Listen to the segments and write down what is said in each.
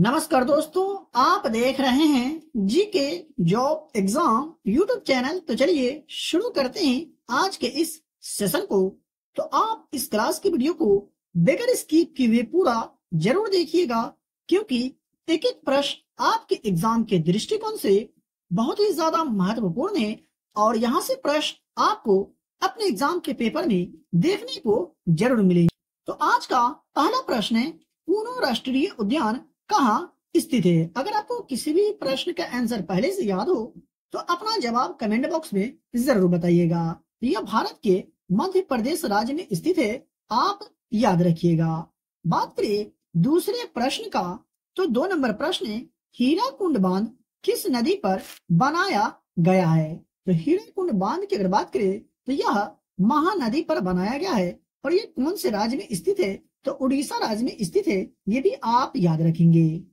नमस्कार दोस्तों, आप देख रहे हैं GK job exam YouTube channel. तो चलिए शुरू करते हैं आज के इस सेशन को। तो आप इस क्लास की वीडियो को बगैर स्किप किए हुए पूरा जरूर देखिएगा, क्योंकि एक एक प्रश्न आपके एग्जाम के दृष्टिकोण से बहुत ही ज्यादा महत्वपूर्ण है और यहाँ से प्रश्न आपको अपने एग्जाम के पेपर में देखने को जरूर मिलेंगे। तो आज का पहला प्रश्न है, ऊनो राष्ट्रीय उद्यान कहाँ स्थित है? अगर आपको किसी भी प्रश्न का आंसर पहले से याद हो तो अपना जवाब कमेंट बॉक्स में जरूर बताइएगा। यह भारत के मध्य प्रदेश राज्य में स्थित है, आप याद रखिएगा। बात करें दूसरे प्रश्न का, तो 2 नंबर प्रश्न है, हीराकुंड बांध किस नदी पर बनाया गया है? तो हीराकुंड बांध की अगर बात करें तो यह महानदी पर बनाया गया है और ये कौन से राज्य में स्थित है? तो उड़ीसा राज्य में स्थित है, ये भी आप याद रखेंगे।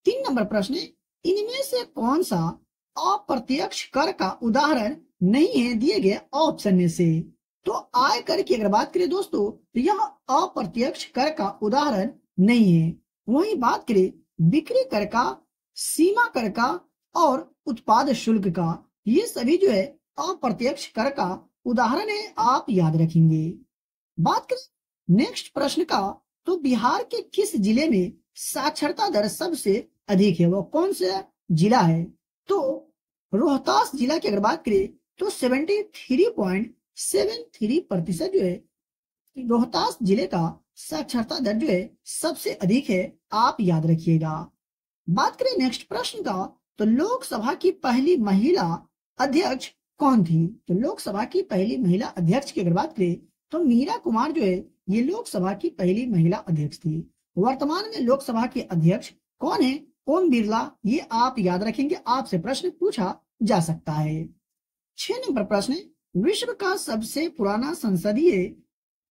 3 नंबर प्रश्न है, इनमें से कौन सा अप्रत्यक्ष कर का उदाहरण नहीं है दिए गए ऑप्शन में से? तो आय कर की अगर बात करें दोस्तों तो यह अप्रत्यक्ष कर का उदाहरण नहीं है। वही बात करें बिक्री कर का, सीमा कर का और उत्पाद शुल्क का, ये सभी जो है अप्रत्यक्ष कर का उदाहरण है, आप याद रखेंगे। बात करें नेक्स्ट प्रश्न का, तो बिहार के किस जिले में साक्षरता दर सबसे अधिक है? वो कौन सा जिला है? तो रोहतास जिला की अगर बात करें तो 73.73% जो है रोहतास जिले का साक्षरता दर जो है सबसे अधिक है, आप याद रखिएगा। बात करें नेक्स्ट प्रश्न का, तो लोकसभा की पहली महिला अध्यक्ष कौन थी? तो लोकसभा की पहली महिला अध्यक्ष की अगर बात करें तो मीरा कुमार जो है ये लोकसभा की पहली महिला अध्यक्ष थी। वर्तमान में लोकसभा के अध्यक्ष कौन है? ओम बिरला, ये आप याद रखेंगे, आपसे प्रश्न पूछा जा सकता है। 6 नंबर प्रश्न, विश्व का सबसे पुराना संसदीय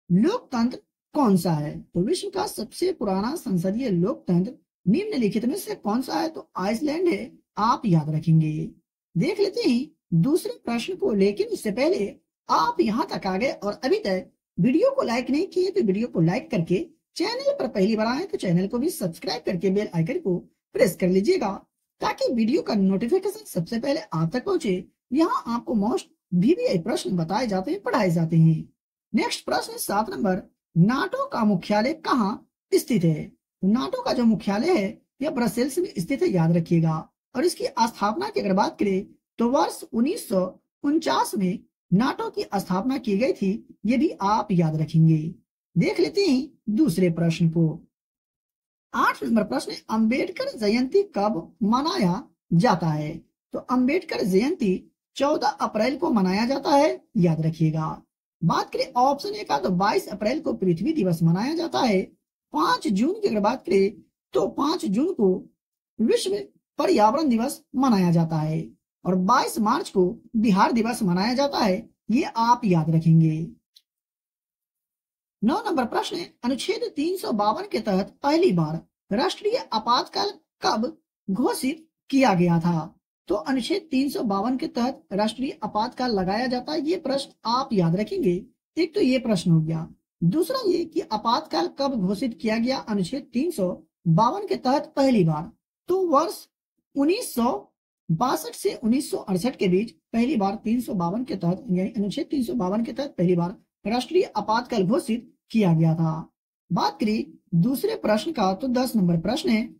लोकतंत्र कौन सा है? तो विश्व का सबसे पुराना संसदीय लोकतंत्र निम्नलिखित में से कौन सा है? तो आइसलैंड है, आप याद रखेंगे। देख लेते हैं दूसरे प्रश्न को, लेकिन उससे पहले आप यहाँ तक आ गए और अभी तक वीडियो को लाइक नहीं किए तो वीडियो को लाइक करके चैनल पर पहली बार आए तो चैनल को भी सब्सक्राइब करके बेल आइकन को प्रेस कर लीजिएगा, ताकि वीडियो का नोटिफिकेशन सबसे पहले आप तक पहुंचे। यहाँ आपको मोस्ट VVI प्रश्न बताए जाते हैं, पढ़ाए जाते हैं। नेक्स्ट प्रश्न 7 नंबर, नाटो का मुख्यालय कहाँ स्थित है? नाटो का जो मुख्यालय है यह ब्रसेल्स में स्थित है, याद रखिएगा। और इसकी स्थापना की अगर बात करें तो वर्ष 1949 में नाटो की स्थापना की गई थी, ये भी आप याद रखेंगे। देख लेते हैं दूसरे प्रश्न को। 8 नंबर प्रश्न, अंबेडकर जयंती कब मनाया जाता है? तो अंबेडकर जयंती 14 अप्रैल को मनाया जाता है, याद रखिएगा। बात करें ऑप्शन ए का, तो 22 अप्रैल को पृथ्वी दिवस मनाया जाता है। 5 जून की अगर बात करें तो 5 जून को विश्व पर्यावरण दिवस मनाया जाता है और 22 मार्च को बिहार दिवस मनाया जाता है, ये आप याद रखेंगे। 9 नंबर प्रश्न है, अनुच्छेद 352 के तहत पहली बार राष्ट्रीय आपातकाल कब घोषित किया गया था? तो अनुच्छेद 352 के तहत राष्ट्रीय आपातकाल लगाया जाता है, ये प्रश्न आप याद रखेंगे। एक तो ये प्रश्न हो गया। दूसरा ये कि आपातकाल कब घोषित किया गया अनुच्छेद 352 के तहत पहली बार? तो वर्ष 1962 से 1968 के बीच पहली बार 352 के तहत, यानी अनुच्छेद 352 के तहत पहली बार राष्ट्रीय आपातकाल घोषित किया गया था। बात करें दूसरे प्रश्न का, तो 10 नंबर प्रश्न है,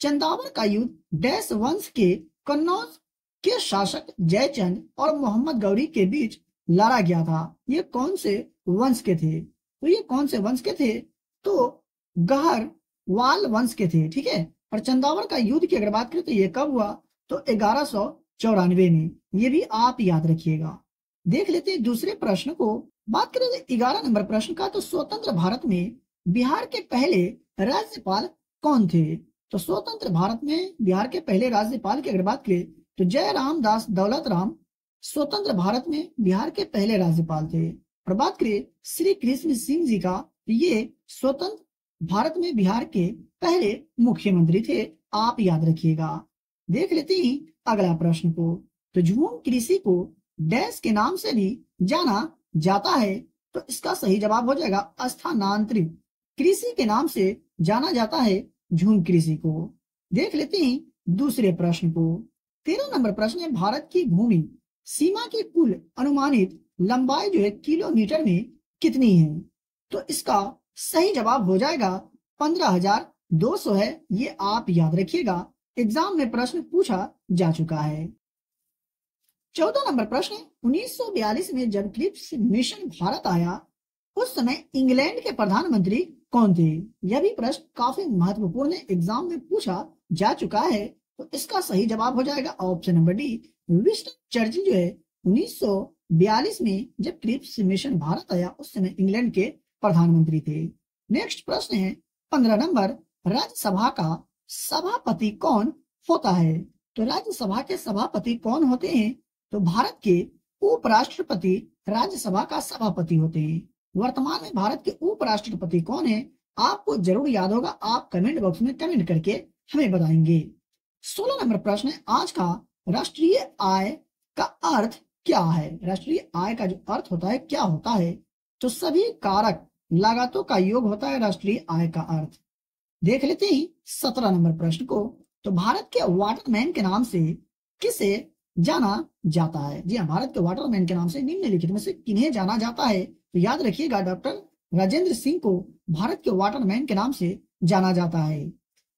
चंदावर का युद्ध डैश वंश के कन्नौज के शासक जयचंद और मोहम्मद गौरी के बीच लड़ा गया था, ये कौन से वंश के थे? तो ये कौन से वंश के थे? तो गहरवाल वंश के थे, ठीक है। और चंदावर का युद्ध की अगर बात करें तो ये कब हुआ? तो 1194 में, ये भी आप याद रखिएगा। देख लेते हैं दूसरे प्रश्न को। बात करें 11 नंबर प्रश्न का, तो स्वतंत्र भारत में बिहार के पहले राज्यपाल कौन थे? तो स्वतंत्र भारत में बिहार के पहले राज्यपाल की अगर बात करें तो जयराम दास दौलत राम स्वतंत्र भारत में बिहार के पहले राज्यपाल थे। और बात करें श्री कृष्ण सिंह जी का, ये स्वतंत्र भारत में बिहार के पहले मुख्यमंत्री थे, आप याद रखिएगा। देख लेते हैं अगला प्रश्न को, तो झूम कृषि को डैश के नाम से भी जाना जाता है? तो इसका सही जवाब हो जाएगा स्थानांतरित कृषि के नाम से जाना जाता है झूम कृषि को। देख लेते हैं दूसरे प्रश्न को। 13 नंबर प्रश्न है, भारत की भूमि सीमा की कुल अनुमानित लंबाई जो है किलोमीटर में कितनी है? तो इसका सही जवाब हो जाएगा 15,200 है। ये आप याद रखिएगा, एग्जाम में प्रश्न पूछा जा चुका है। 14 नंबर प्रश्न है, 1942 में जब क्रिप्स मिशन भारत आया उस समय इंग्लैंड के प्रधानमंत्री कौन थे? यह भी प्रश्न काफी महत्वपूर्ण है, एग्जाम में पूछा जा चुका है। तो इसका सही जवाब हो जाएगा option number D, Winston Churchill जो है 1942 में जब क्रिप्स मिशन भारत आया उस समय इंग्लैंड के प्रधानमंत्री थे। नेक्स्ट प्रश्न है 15 नंबर, राज्यसभा का सभापति कौन होता है? तो राज्यसभा के सभापति कौन होते हैं? तो भारत के उपराष्ट्रपति राज्यसभा का सभापति होते हैं। वर्तमान में भारत के उपराष्ट्रपति कौन है? आपको जरूर याद होगा, आप कमेंट बॉक्स में कमेंट करके हमें बताएंगे। 16 नंबर प्रश्न है, आज का राष्ट्रीय आय का अर्थ क्या है? राष्ट्रीय आय का जो अर्थ होता है क्या होता है? तो सभी कारक लागतों का योग होता है राष्ट्रीय आय का अर्थ। देख लेते हैं 17 नंबर प्रश्न को। तो भारत के वाटरमैन के नाम से किसे जाना जाता है? जी हाँ, भारत के वाटरमैन के नाम से निम्नलिखित में से किन्हें जाना जाता है? तो याद रखिएगा, डॉक्टर राजेंद्र सिंह को भारत के वाटरमैन के नाम से जाना जाता है।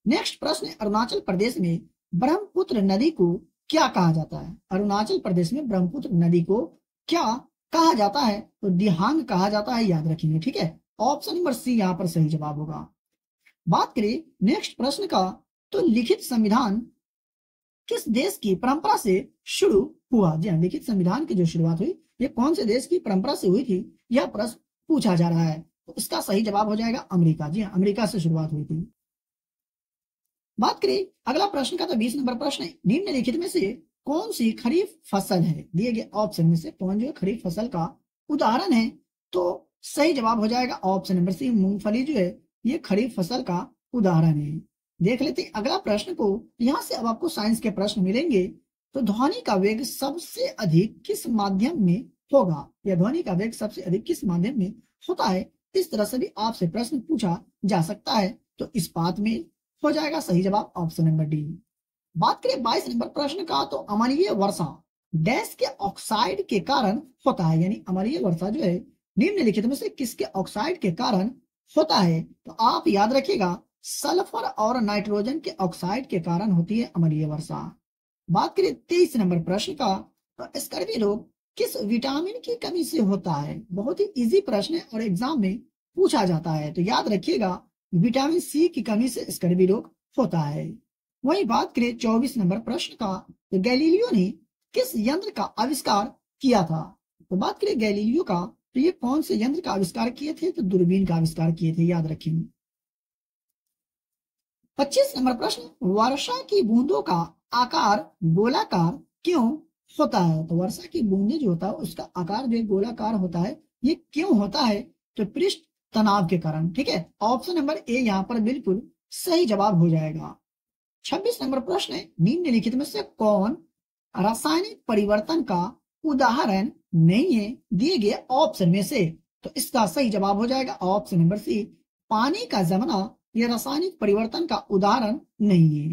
नेक्स्ट प्रश्न है, अरुणाचल प्रदेश में ब्रह्मपुत्र नदी को क्या कहा जाता है? अरुणाचल प्रदेश में ब्रह्मपुत्र नदी को क्या कहा जाता है? तो दिहांग कहा जाता है, याद रखेंगे, ठीक है। ऑप्शन नंबर सी यहाँ पर सही जवाब होगा। बात करें नेक्स्ट प्रश्न का, तो लिखित संविधान किस देश की परंपरा से शुरू हुआ? जी हाँ, लिखित संविधान की जो शुरुआत हुई ये कौन से देश की परंपरा से हुई थी, यह प्रश्न पूछा जा रहा है। तो इसका सही जवाब हो जाएगा अमेरिका। जी हाँ, अमेरिका से शुरुआत हुई थी। बात करें अगला प्रश्न का, तो 20 नंबर प्रश्न है, निम्नलिखित में से कौन सी खरीफ फसल है? दिए गए ऑप्शन में से कौन जो खरीफ फसल का उदाहरण है? तो सही जवाब हो जाएगा ऑप्शन नंबर सी, मूंगफली जो है ये खरीफ फसल का उदाहरण है। देख लेते हैं अगला प्रश्न को। यहाँ से अब आपको साइंस के प्रश्न मिलेंगे। तो ध्वनि का वेग सबसे अधिक किस माध्यम में होगा? या ध्वनि का वेग सबसे अधिक किस माध्यम में होता है? इस तरह से भी आपसे प्रश्न पूछा जा सकता है। तो इस बात में हो जाएगा सही जवाब ऑप्शन नंबर डी। बात करें 22 नंबर प्रश्न का, तो अम्लीय वर्षा डैश के ऑक्साइड के कारण होता है? यानी अम्लीय वर्षा जो है निम्नलिखित में से किसके ऑक्साइड के कारण होता है? तो आप याद रखिएगा, सल्फर और नाइट्रोजन के ऑक्साइड के कारण होती है अम्लीय वर्षा। बात करें 23 नंबर प्रश्न का, तो स्कर्वी रोग किस विटामिन की कमी से होता है? बहुत ही इजी प्रश्न है और एग्जाम में पूछा जाता है। तो याद रखिएगा, विटामिन सी की कमी से स्कर्वी रोग होता है। वही बात करें 24 नंबर प्रश्न का, तो गैलीलियो ने किस यंत्र का आविष्कार किया था? तो बात करें गैलीलियो का, तो ये कौन से यंत्र का आविष्कार किए थे? तो दूरबीन का आविष्कार किए थे, याद रखेंगे। 25 नंबर प्रश्न, वर्षा की बूंदों का आकार गोलाकार क्यों होता है? तो वर्षा की बूंदे जो होता है उसका आकार जो गोलाकार होता है, ये क्यों होता है? तो पृष्ठ तनाव के कारण, ठीक है। ऑप्शन नंबर ए यहाँ पर बिल्कुल सही जवाब हो जाएगा। 26 नंबर प्रश्न है, निम्नलिखित में से कौन रासायनिक परिवर्तन का उदाहरण नहीं है दिए गए ऑप्शन में से? तो इसका सही जवाब हो जाएगा ऑप्शन नंबर सी, पानी का जमना यह रासायनिक परिवर्तन का उदाहरण नहीं है।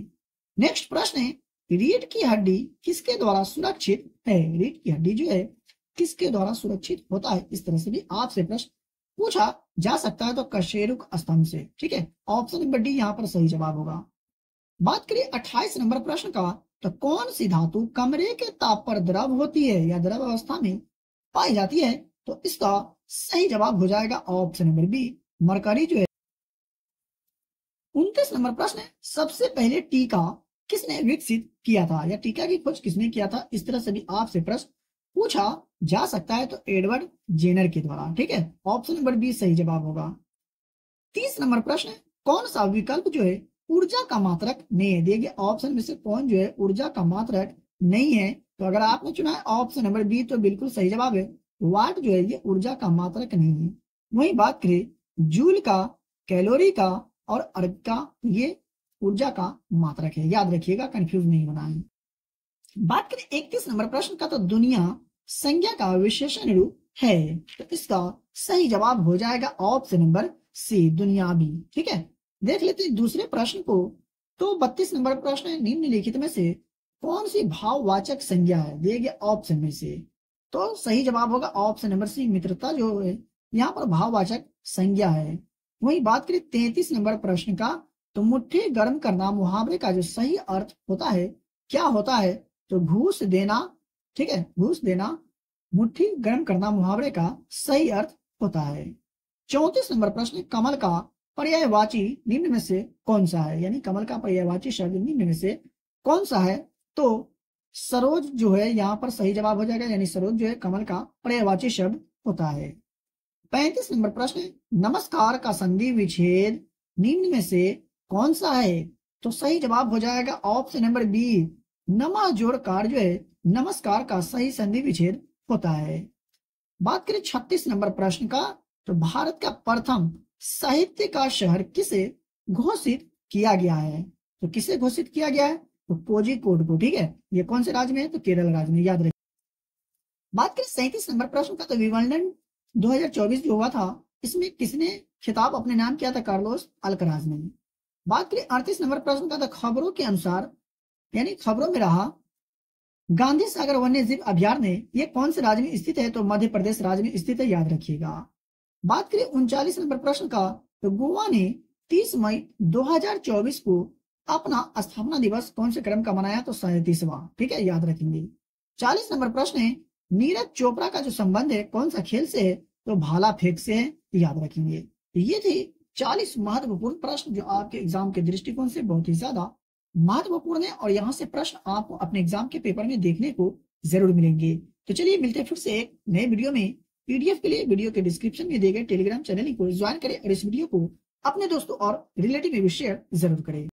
नेक्स्ट प्रश्न है, रीढ़ की हड्डी किसके द्वारा सुरक्षित है? रीढ़ की हड्डी जो है किसके द्वारा सुरक्षित होता है? इस तरह से भी आपसे प्रश्न पूछा जा सकता है, तो कशेरुक स्तंभ से, ठीक है। ऑप्शन नंबर डी यहाँ पर सही जवाब होगा। बात करिए 28 नंबर प्रश्न का, तो कौन सी धातु कमरे के ताप पर द्रव होती है या द्रव अवस्था में पाई जाती है? तो इसका सही जवाब हो जाएगा ऑप्शन नंबर बी, मरकरी जो है। 29 नंबर प्रश्न है, सबसे पहले टीका किसने विकसित किया था या टीका की खोज किसने किया था? इस तरह से भी आपसे प्रश्न पूछा जा सकता है, तो एडवर्ड जेनर के द्वारा, ठीक है। ऑप्शन नंबर बी सही जवाब होगा। 30 नंबर प्रश्न है, कौन सा विकल्प जो है ऊर्जा का मात्रक नहीं है? दिए गए ऑप्शन में से कौन जो है ऊर्जा का मात्रक नहीं है? तो अगर आपने चुना है ऑप्शन नंबर बी तो बिल्कुल सही जवाब है, वाट जो है ये ऊर्जा का मात्रक नहीं है। वही बात करें जूल का, कैलोरी का और अर्ग का, ये ऊर्जा का मात्रक है, याद रखिएगा, कंफ्यूज नहीं होना है। बात करें 31 नंबर प्रश्न का, तो दुनिया संज्ञा का विशेषण रूप है? तो इसका सही जवाब हो जाएगा ऑप्शन नंबर सी, दुनियावी, ठीक है। देख लेते हैं दूसरे प्रश्न को। तो 32 नंबर प्रश्न है, निम्नलिखित में से कौन सी भाववाचक संज्ञा है, दिए गए ऑप्शन में से। तो सही जवाब होगा ऑप्शन नंबर सी, मित्रता जो है यहाँ पर भाववाचक संज्ञा है। वही बात करें 33 नंबर प्रश्न का, तो मुट्ठी गर्म करना मुहावरे का जो सही अर्थ होता है क्या होता है। तो घूस देना, ठीक है, घूस देना मुट्ठी गर्म करना मुहावरे का सही अर्थ होता है। 34 नंबर प्रश्न, कमल का पर्यायवाची निम्न में से कौन सा है, यानी कमल का पर्यायवाची शब्द निम्न में से कौन सा है। तो सरोज जो है यहाँ पर सही जवाब हो जाएगा, यानी सरोज जो है कमल का पर्यायवाची शब्द होता है। 35 नंबर प्रश्न, नमस्कार का संधि विच्छेद निम्न में से कौन सा है। तो सही जवाब हो जाएगा ऑप्शन नंबर बी, नमा जोड़कार जो है नमस्कार का सही संधि विच्छेद होता है। बात करें 36 नंबर प्रश्न का, तो भारत का प्रथम साहित्य का शहर किसे घोषित किया गया है। तो किसे घोषित किया गया है, तो कोझिकोड को, ठीक है। ये कौन से राज्य में है, तो केरल राज्य में, याद रखिए। बात करें 37 नंबर प्रश्न का, तो विंबलडन 2024 जो हुआ था इसमें किसने खिताब अपने नाम किया था, कार्लोस अल्कराज ने। बात करें 38 नंबर प्रश्न का, तो खबरों के अनुसार यानी खबरों में रहा गांधी सागर वन्य जीव अभ्यारण्य ये कौन से राज्य में स्थित है, तो मध्य प्रदेश राज्य में स्थित है, याद रखिएगा। बात करें 39 नंबर प्रश्न का, तो गोवा ने 30 मई 2024 को अपना स्थापना दिवस कौन से क्रम का मनाया, तो 37वां, ठीक है, याद रखेंगे। 40 नंबर प्रश्न है, नीरज चोपड़ा का जो संबंध है कौन सा खेल से है, तो भाला फेंक से है, याद रखेंगे। ये थे 40 महत्वपूर्ण प्रश्न जो आपके एग्जाम के दृष्टिकोण से बहुत ही ज्यादा महत्वपूर्ण है, और यहाँ से प्रश्न आपको अपने एग्जाम के पेपर में देखने को जरूर मिलेंगे। तो चलिए मिलते हैं फिर से एक नए वीडियो में। पीडीएफ के लिए वीडियो के डिस्क्रिप्शन में दिए गए टेलीग्राम चैनल को ज्वाइन करें और इस वीडियो को अपने दोस्तों और रिलेटिव में भी शेयर जरूर करें।